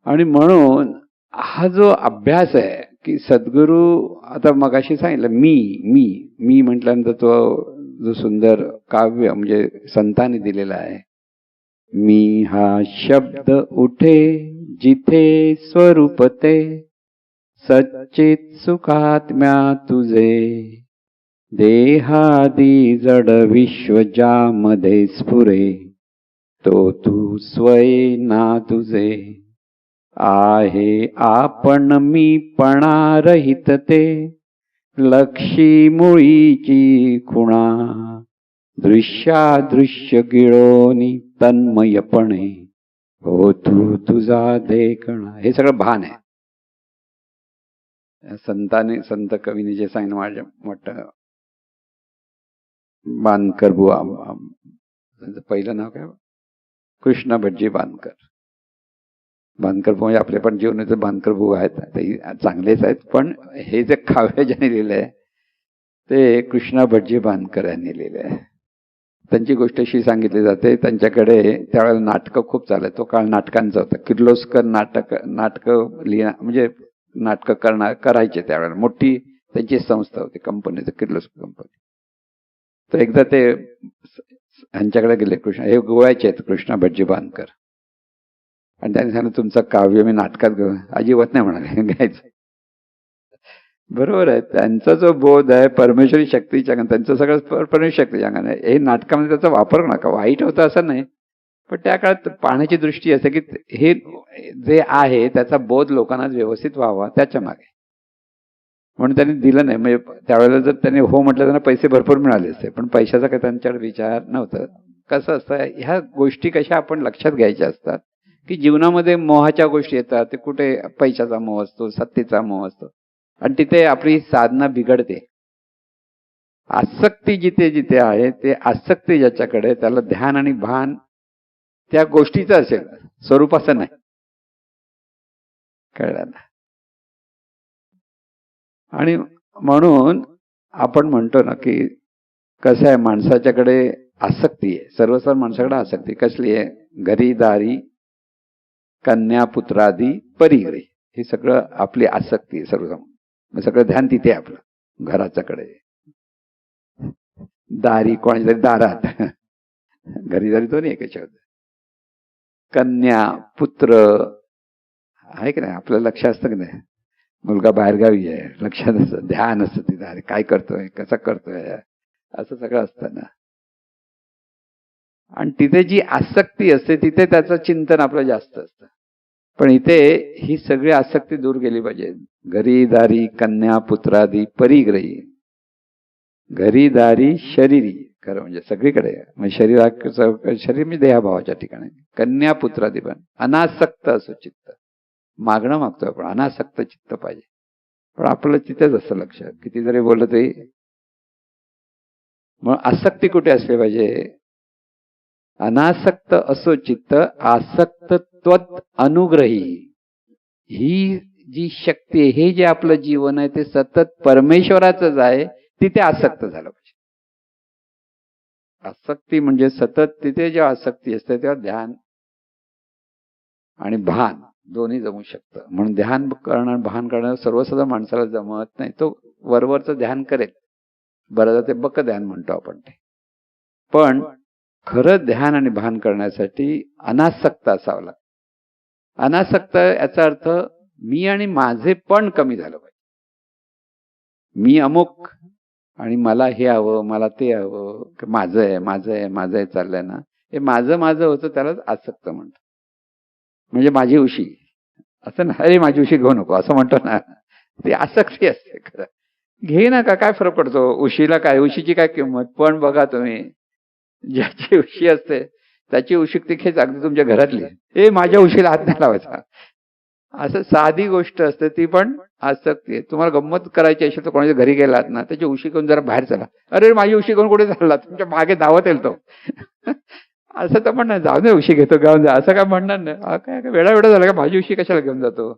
आणि म्हणून हा जो अभ्यास आहे की सद्गुरू आता मगाशी सांगितलं मी म्हटल्यानंतर तो जो सुंदर काव्य म्हणजे संतांनी दिलेला आहे मी हा शब्द उठे जिथे स्वरूप ते, सच्चित सुखात्म्या तुझे, देहादी जड विश्व ज्यामध्ये स्फुरे, तो तू स्वय ना तुझे. आहे आपण मीपणा रहित ते, लक्षी मुळीची खुणा, दृश्यादृश्य गिळोनी तन्मयपणे, हो तू तुझा देखणा. हे सगळं भान आहे. संत कवीने जे सांगितलं माझ्या मोठं बांधकर बुवा, त्यांचं पहिलं नाव काय, कृष्णा भटजी बांधकर. बांधकर म्हणजे आपले पण जीवनाचे बांधकर बुवा आहेत, ते चांगलेच आहेत, पण हे जे काव्य ज्याने लिहिलंय ते कृष्णा भटजी बांधकर यांनी लिहिलंय. त्यांची गोष्ट अशी सांगितली जाते, त्यांच्याकडे त्यावेळेला नाटकं खूप चालत. तो काळ नाटकांचा होता. किर्लोस्कर नाटकं म्हणजे नाटकं करायचे त्यावेळेला. मोठी त्यांची संस्था होती, कंपनी, किर्लोस्कर कंपनी. तर एकदा ते ह्यांच्याकडे गेले, हे गोव्याचे आहेत कृष्णा भटजी बांधकर, आणि त्यांनी सांगितलं तुमचं काव्य मी नाटकात घेऊ. अजिबात नाही म्हणाले, घ्यायचं. बरोबर आहे. त्यांचा जो बोध आहे परमेश्वरी शक्तीच्या, त्यांचं सगळं परमेश्वरी शक्तीच्या अंगाने. हे नाटकामध्ये त्याचा वापर नका. वाईट होतं असं नाही, पण त्या काळात पाहण्याची दृष्टी असते की हे जे आहे त्याचा बोध लोकांना व्यवस्थित व्हावा त्याच्या मागे. म्हणून त्यांनी दिलं नाही. म्हणजे त्यावेळेला जर त्यांनी हो म्हटलं त्यांना पैसे भरपूर मिळाले असते, पण पैशाचा काही त्यांच्याकडे विचार नव्हता. कसं असतं, ह्या गोष्टी कशा आपण लक्षात घ्यायच्या असतात की जीवनामध्ये मोहाच्या गोष्टी येतात. ते कुठे पैशाचा मोह असतो, सत्तेचा मोह असतो, आणि तिथे आपली साधना बिघडते. आसक्ती जिथे जिथे आहे, ते आसक्ती ज्याच्याकडे, त्याला ध्यान आणि भान त्या गोष्टीचं असेल, स्वरूपाचं नाही. कळलं ना? आणि म्हणून आपण म्हणतो ना की कसं आहे, माणसाच्याकडे आसक्ती आहे. सर्वसाधारण माणसाकडे आसक्ती कसली आहे? घरी दारी कन्या पुत्रादी परिग्रही, हे सगळं आपली आसक्ती आहे सर्वसाधारण. सगळं ध्यान तिथे आहे आपलं, घराच्याकडे. दारी कोणाच्या तरी दारात, घरी दारी दोन्ही एकाच्या होत. कन्या पुत्र आहे की नाही, आपलं लक्ष असतं की नाही. मुलगा बाहेरगावी आहे, लक्षात असतं, ध्यान असतं तिथे. अरे काय करतोय, कसं करतोय, असं सगळं असतं ना. आणि तिथे जी आसक्ती असते तिथे त्याचं चिंतन आपलं जास्त असतं. पण इथे ही सगळी आसक्ती दूर केली पाहिजे. घरी दारी कन्या पुत्रादी परिग्रही, घरी दारी शरीरी, खरं म्हणजे सगळीकडे. म्हणजे शरीर म्हणजे देहाभावाच्या ठिकाणी. कन्या पुत्रादी पण अनासक्त असो चित्त. मागणं मागतोय आपण, अनासक्त चित्त पाहिजे. पण आपलं तिथेच असतं लक्ष, किती जरी बोललं तरी. मग आसक्ती कुठे असली पाहिजे? अनासक्त असो चित्त, आसक्त त्वत अनुग्रही. ही जी शक्ती आहे, हे जे आपलं जीवन आहे ते सतत परमेश्वराचंच आहे, तिथे आसक्त झालं पाहिजे. आसक्ती म्हणजे सतत तिथे जेव्हा आसक्ती असते तेव्हा ध्यान आणि भान दोन्ही जमू शकतं. म्हणून ध्यान करणं, भान करणं सर्वसाधारण माणसाला जमत नाही. तो वरवरचं ध्यान करेल, बरं ते बक ध्यान म्हणतो आपण ते. पण खरं ध्यान आणि भान करण्यासाठी अनासक्त असावं लागतं. अनासक्त याचा अर्थ मी आणि माझे पण कमी झालं पाहिजे. मी अमुक आणि मला हे हवं, मला ते हवं, माझं आहे माझं आहे माझं आहे चाललंय ना, हे माझं माझं होतं त्यालाच आसक्त म्हणतो. म्हणजे माझी उशी असं ना, अरे माझी उशी घेऊ नको असं म्हणतो ना, ती आसक्ती असते. खरं घे ना, का काय फरक पडतो उशीला, काय उशीची काय किंमत. पण बघा तुम्ही, ज्याची उशी असते त्याची उशी खेच अगदी तुमच्या घरातली, ए माझ्या उशीला हात नाही लावायचा, असं साधी गोष्ट असते, ती पण आसक्ती आहे. तुम्हाला गंमत करायची असेल तर कोणाच्या घरी गेलात ना, त्याची उशी घेऊन जरा बाहेर चला. अरे माझी उशी घेऊन कुठे चालला, तुमच्या मागे धावत येईल तो. असं तर म्हणणार, जाऊ दे उशी घेतो घेऊन जा, असं काय म्हणणार नाही. काय वेळा झाला का माझी उशी कशाला घेऊन जातो.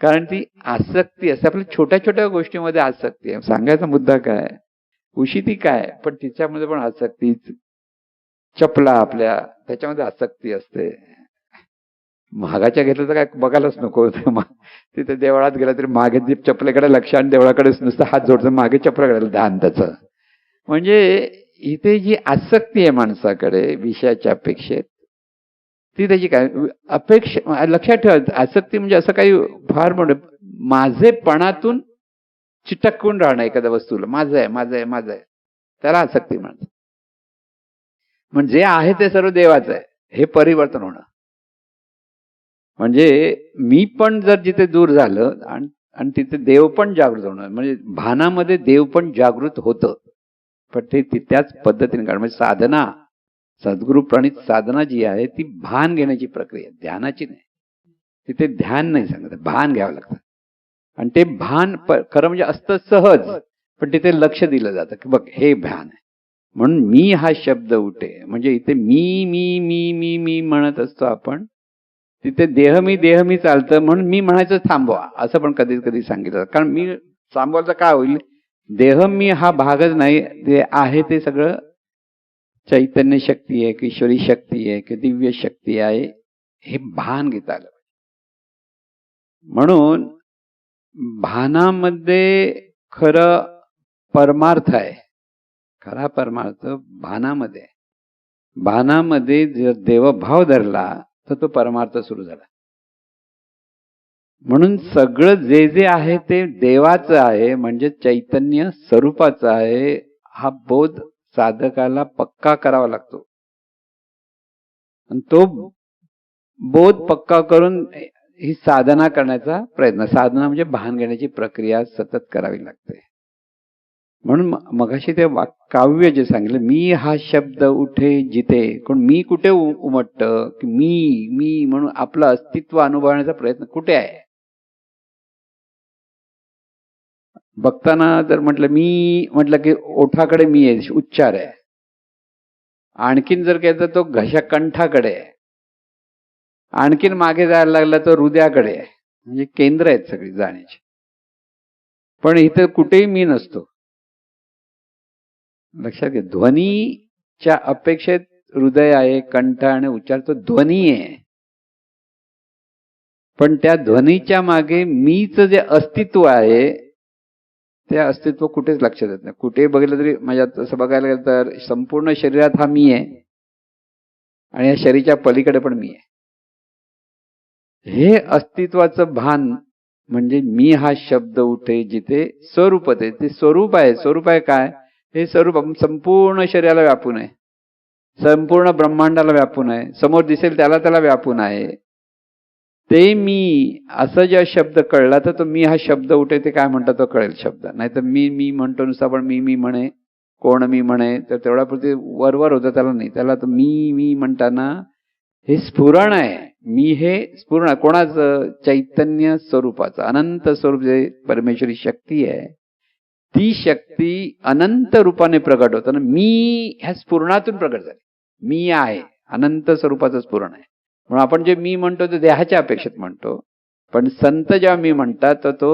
कारण ती आसक्ती असते. आपल्या छोट्या छोट्या गोष्टीमध्ये आसक्ती आहे. सांगायचा मुद्दा काय, उशी ती काय, पण तिच्यामध्ये पण आसक्ती. चपला आपल्या त्याच्यामध्ये आसक्ती असते. महागाच्या घेतलं तर काय बघायलाच नको. तिथे देवळात गेला तरी मागे चपलेकडे लक्ष आणि देवळाकडे नुसतं हात जोडतं, मागे चपलाकडे ध्यान त्याचं. म्हणजे इथे जी आसक्ती आहे माणसाकडे विषयाच्या अपेक्षेत, ती त्याची काय अपेक्षा. लक्षात ठेवा, आसक्ती म्हणजे असं काही फार मोठं माझेपणातून चिटकून राहणं एखाद्या वस्तूला. माझं आहे, माझं आहे, माझं आहे, त्याला आसक्ती म्हणतात. म्हणजे जे आहे ते सर्व देवाचं आहे हे परिवर्तन होणं. म्हणजे मी पण जर जिथे दूर झालं आणि तिथे देव पण जागृत होणं, म्हणजे भानामध्ये देव पण जागृत होतं, पण ते त्याच पद्धतीने काढणं. म्हणजे साधना, सद्गुरु प्रणित साधना जी आहे ती भान घेण्याची प्रक्रिया, ध्यानाची नाही. तिथे ध्यान नाही सांगत, भान घ्यावं लागतं. आणि ते भान खरं म्हणजे असतं सहज, पण तिथे लक्ष दिलं जातं की बघ हे भान आहे. म्हणून मी हा शब्द उठे, म्हणजे इथे मी मी मी मी मी म्हणत असतो आपण, तिथे देह मी चालतं, म्हणून मी म्हणायचं थांबवा असं पण कधी कधी सांगितलं. कारण मी थांबवायचं काय होईल, देह मी हा भागच नाही, ते आहे ते सगळं चैतन्य शक्ती आहे, की ईश्वरी शक्ती आहे, की दिव्य शक्ती आहे, हे भान घेता आलं. म्हणून भानामध्ये खरं परमार्थ आहे. खरा परमार्थ भानामध्ये. भानामध्ये जर देवभाव धरला तर तो परमार्थ सुरू झाला. म्हणून सगळं जे जे आहे ते देवाचं आहे, म्हणजे चैतन्य स्वरूपाचं आहे. हा बोध साधकाला पक्का करावा लागतो. आणि तो बोध पक्का करून ही साधना करण्याचा प्रयत्न. साधना म्हणजे भान घेण्याची प्रक्रिया सतत करावी लागते. म्हणून मगाशी ते काव्य जे सांगितलं, मी हा शब्द उठे जिथे, कोण मी कुठे उमटतं, की मी मी म्हणून आपलं अस्तित्व अनुभवण्याचा प्रयत्न कुठे आहे. बघताना जर म्हटलं मी म्हटलं की ओठाकडे मी आहे, उच्चार आहे. आणखीन जर काय तर तो घशा कंठाकडे आहे. आणखीन मागे जायला लागला तर हृदयाकडे आहे. म्हणजे केंद्र आहेत सगळी जाण्याची. पण इथं कुठेही मी नसतो. लक्षात घ्या, ध्वनीच्या अपेक्षेत हृदय आहे, कंठ आणि उच्चार तो ध्वनी आहे. पण त्या ध्वनीच्या मागे मीच जे अस्तित्व आहे, ते अस्तित्व कुठेच लक्षात येत नाही. कुठेही बघितलं तरी, म्हणजे तसं बघायला गेलं तर संपूर्ण शरीरात हा मी आहे आणि या शरीराच्या पलीकडे पण मी आहे. हे अस्तित्वाचं भान म्हणजे मी हा शब्द उठे जिथे स्वरूपते. ते स्वरूप आहे. स्वरूप आहे काय, हे स्वरूप संपूर्ण शरीराला व्यापून आहे, संपूर्ण ब्रह्मांडाला व्यापून आहे, समोर दिसेल त्याला त्याला व्यापून आहे. ते मी असं जेव्हा शब्द कळला तर तो मी हा शब्द उठे ते काय म्हणतात तो कळेल शब्द. नाहीतर मी मी म्हणतो नुसतं पण मी म्हणे, कोण मी म्हणे, तर तेवढ्यापुरती वरवर होतं, त्याला नाही. त्याला तर मी मी म्हणताना हे स्फुरण आहे. मी हे स्फुरण कोणाचं, चैतन्य स्वरूपाचं, अनंत स्वरूप जे परमेश्वरी शक्ती आहे, ती शक्ती अनंत रूपाने प्रगट होताना मी ह्या स्फुरणातून प्रगट झाली. मी आहे, अनंत स्वरूपाचं स्फुरण आहे. म्हणून आपण जे मी म्हणतो ते देहाच्या अपेक्षेत म्हणतो, पण संत जेव्हा मी म्हणतात तर तो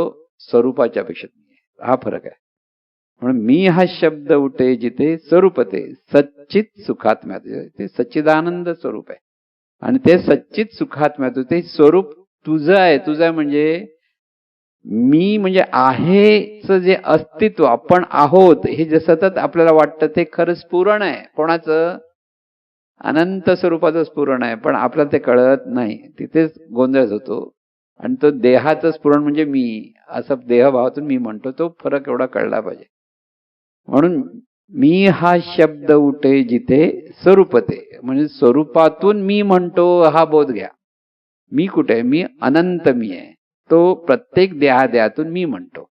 स्वरूपाच्या अपेक्षेत नाही. हा फरक आहे. म्हणून मी हा शब्द उठे जिथे स्वरूपते सच्चित सुखात्म्यात. ते सच्चिदानंद स्वरूप आहे आणि ते सच्चित सुखात्म्यात ते स्वरूप तुझं आहे. तुझं आहे म्हणजे मी म्हणजे आहेच जे अस्तित्व, आपण आहोत हे जे सतत आपल्याला वाटतं ते खरं स्फुरण आहे. कोणाचं, अनंत स्वरूपाचं स्फुरण आहे. पण आपल्याला ते कळत नाही, तिथेच गोंधळ होतो. आणि तो देहाचं स्फुरण म्हणजे मी, असं देहभावातून मी म्हणतो, तो फरक एवढा कळला पाहिजे. म्हणून मी हा शब्द उठे जिथे स्वरूपते, म्हणजे स्वरूपातून मी म्हणतो हा बोध घ्या. मी कुठे आहे, मी अनंत मी आहे. तो प्रत्येक देहादेहातून मी म्हणतो.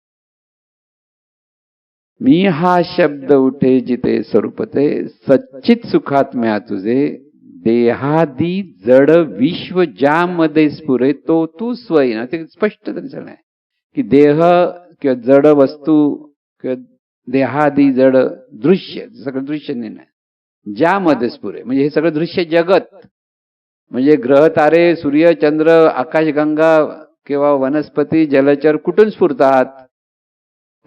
मी हा शब्द उठे जिथे स्वरूपते सच्चित सुखात्म्या तुझे, देहादी जड विश्व ज्यामध्ये स्फुरे तो तू स्वय. ना ते स्पष्ट तरी आहे की देह किंवा जड वस्तू किंवा देहादी जड दृश्य, सगळं दृश्य नाही, ज्यामध्ये स्फुरे म्हणजे हे सगळं दृश्य जगत, म्हणजे ग्रह तारे सूर्य चंद्र आकाशगंगा किंवा वनस्पती जलचर कुठून स्फुरतात,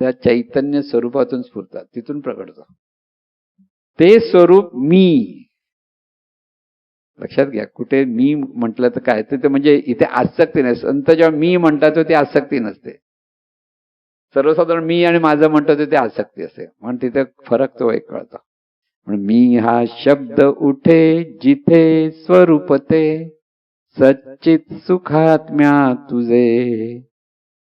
त्या चैतन्य स्वरूपातून स्फुरतात, तिथून प्रकट होतं ते स्वरूप मी. लक्षात घ्या, कुठे मी म्हटलं तर काय ते म्हणजे इथे आसक्ती नाही. संत जेव्हा मी म्हणतात ते आसक्ती नसते. सर्वसाधारण मी आणि माझं म्हणतो ते आसक्ती असते. म्हणून तिथे फरक तो एक कळतो. म्हणून मी हा शब्द उठे जिथे स्वरूप ते, सच्चित सुखात्म्या तुझे,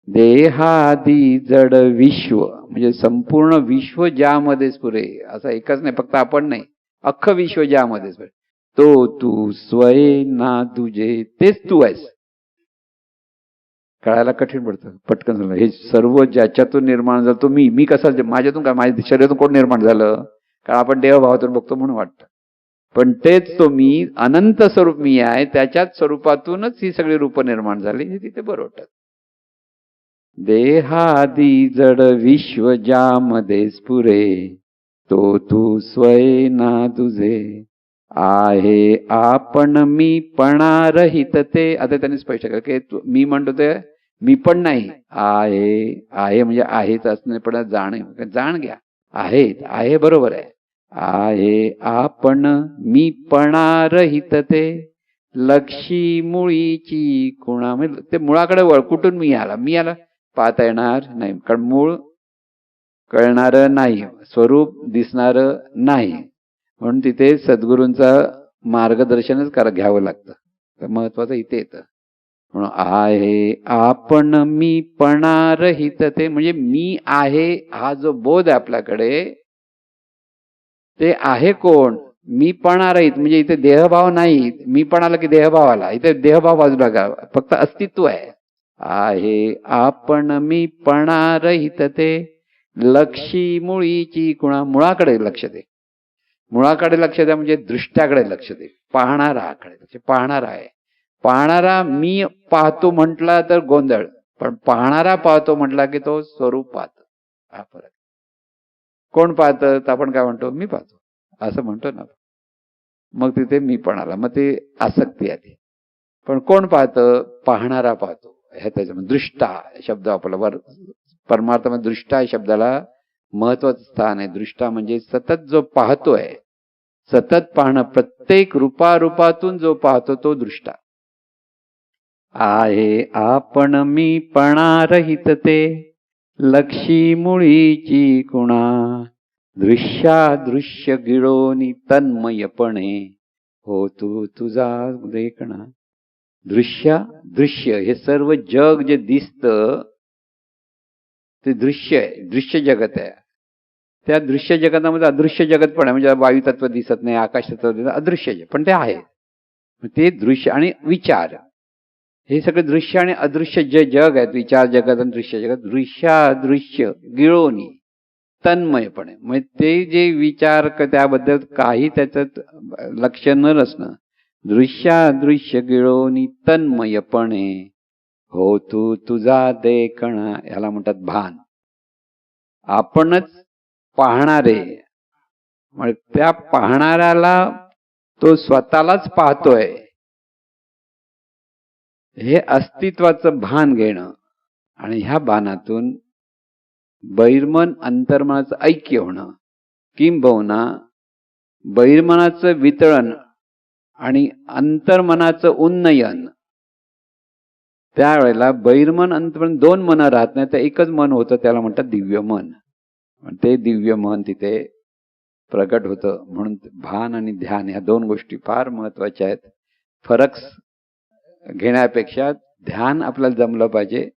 देहादी जड विश्व, म्हणजे संपूर्ण विश्व ज्यामध्ये स्फुरे. असं एकच नाही, फक्त आपण नाही, अख्खं विश्व ज्यामध्ये स्फुरे. तो तू स्वय ना तुझे, तेच तू आहेस. कळायला कठीण पडतं, पटकन झालं. हे सर्व ज्याच्यातून निर्माण झालं तो मी कसा, माझ्यातून काय, माझ्या शरीरातून कोण निर्माण झालं? कारण आपण देहभावातून बघतो म्हणून वाटतं. पण तेच तो मी, अनंत स्वरूप मी आहे, त्याच्याच स्वरूपातूनच ही सगळी रूप निर्माण झाली, हे तिथे बरं वाटत. देहादी जड विश्व ज्यामध्ये स्फुरे, तो तू स्वय ना तुझे, आहे आपण मी पणा रहित ते. आता त्यांनी स्पष्ट केलं की मी म्हणतो ते मी पण नाही, आहे म्हणजे आहेच असणे, पण जाण घ्या, आहे बरोबर आहे आपण मी पणा रहित ते, लक्षी मुळीची कुणा. म्हणजे ते मुळाकडे वळ, कुठून मी आला पाहता येणार नाही, कारण मूळ कळणारं नाही, स्वरूप दिसणारं नाही, म्हणून तिथे सद्गुरूंचं मार्गदर्शनच घ्यावं लागतं. तर महत्वाचं इथे येतं. म्हणून आहे आपण मी पणा रहित ते, म्हणजे मी आहे हा जो बोध आहे आपल्याकडे, ते आहे कोण? मी पणा रहित, म्हणजे इथे देहभाव नाही. मी पण आला की देहभाव आला, इथे देहभाव बाजूला का, फक्त अस्तित्व आहे आपण मी पणा रहित ते, लक्षी मुळीची कुणा. मुळाकडे लक्ष दे, मुळाकडे लक्ष द्या, म्हणजे दृष्ट्याकडे लक्ष दे, पाहणाराकडे. पाहणारा आहे, पाहणारा मी पाहतो म्हटला तर गोंधळ, पण पाहणारा पाहतो म्हटला की तो स्वरूप पाहतो. हा फरक. कोण पाहतं तर आपण काय म्हणतो, मी पाहतो असं म्हणतो ना, मग तिथे मी पण आला, मग ते आसक्ती आली. पण कोण पाहतं? पाहणारा पाहतो. ह्या त्याच्यामध्ये दृष्टा शब्द आपला परमार्थामध्ये दृष्टा शब्दाला महत्वाचं स्थान आहे. दृष्टा म्हणजे सतत जो पाहतोय, सतत पाहणं, प्रत्येक रूपातून जो पाहतो तो दृष्टा आहे. आपण मी पणा रहित ते, लक्षी मुळीची कुणा, दृश्य गिळोनी तन्मयपणे, हो तू तुझा देखणा. दृश्य हे सर्व जग जे दिसतं ते दृश्य आहे, दृश्य जगत आहे. त्या दृश्य जगतामध्ये अदृश्य जगत पण आहे, म्हणजे वायू तत्व दिसत नाही, आकाश तत्व दिसत, अदृश्य पण ते आहे. ते दृश्य आणि विचार, हे सगळे दृश्य आणि अदृश्य जे जग आहेत, विचार जगत आणि दृश्य जगत, दृश्य गिळोनी तन्मयपणे, म्हणजे ते जे विचार त्याबद्दल काही त्याच्यात लक्ष न नसणं, दृश्य गिळोनी तन्मयपणे, हो तू तुझा देखणा, ह्याला म्हणतात भान. आपणच पाहणारे, म्हणजे त्या पाहणाऱ्याला तो स्वतःलाच पाहतोय, हे अस्तित्वाचं भान घेणं. आणि ह्या भानातून बहिर्मन अंतर्मनाचं ऐक्य होणं, किंबहुना बहिर्मनाचं वितळण आणि अंतर्मनाचं उन्नयन. त्यावेळेला बहिर्मन अंतर्मन दोन मन राहत नाही, तर एकच मन होतं, त्याला म्हणतात दिव्य मन. ते दिव्य मन तिथे प्रकट होतं. म्हणून भान आणि ध्यान ह्या दोन गोष्टी फार महत्वाच्या आहेत. फरक घेण्यापेक्षा ध्यान आपल्याला जमलं पाहिजे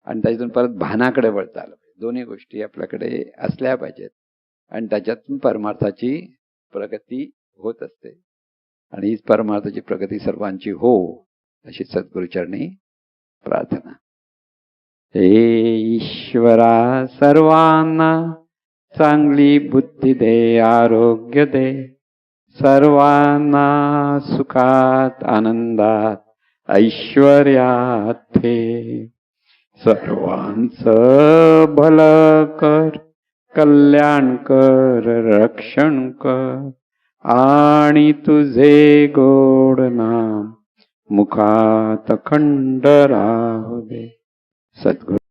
आणि त्याच्यातून परत भानाकडे वळता आलं पाहिजे. दोन्ही गोष्टी आपल्याकडे असल्या पाहिजेत आणि त्याच्यातून परमार्थाची प्रगती होत असते. आणि हीच परमार्थाची प्रगती सर्वांची हो, अशी सद्गुरुचरणी प्रार्थना. हे ईश्वरा सर्वांना चांगली बुद्धी दे, आरोग्य दे, सर्वांना सुखात आनंदात ऐश्वर्यात ठे. सर्वांचं भलं कर, कल्याण कर, रक्षण कर, आणि तुझे गोड नाम मुखात अखंड राहू दे. सद्गुरू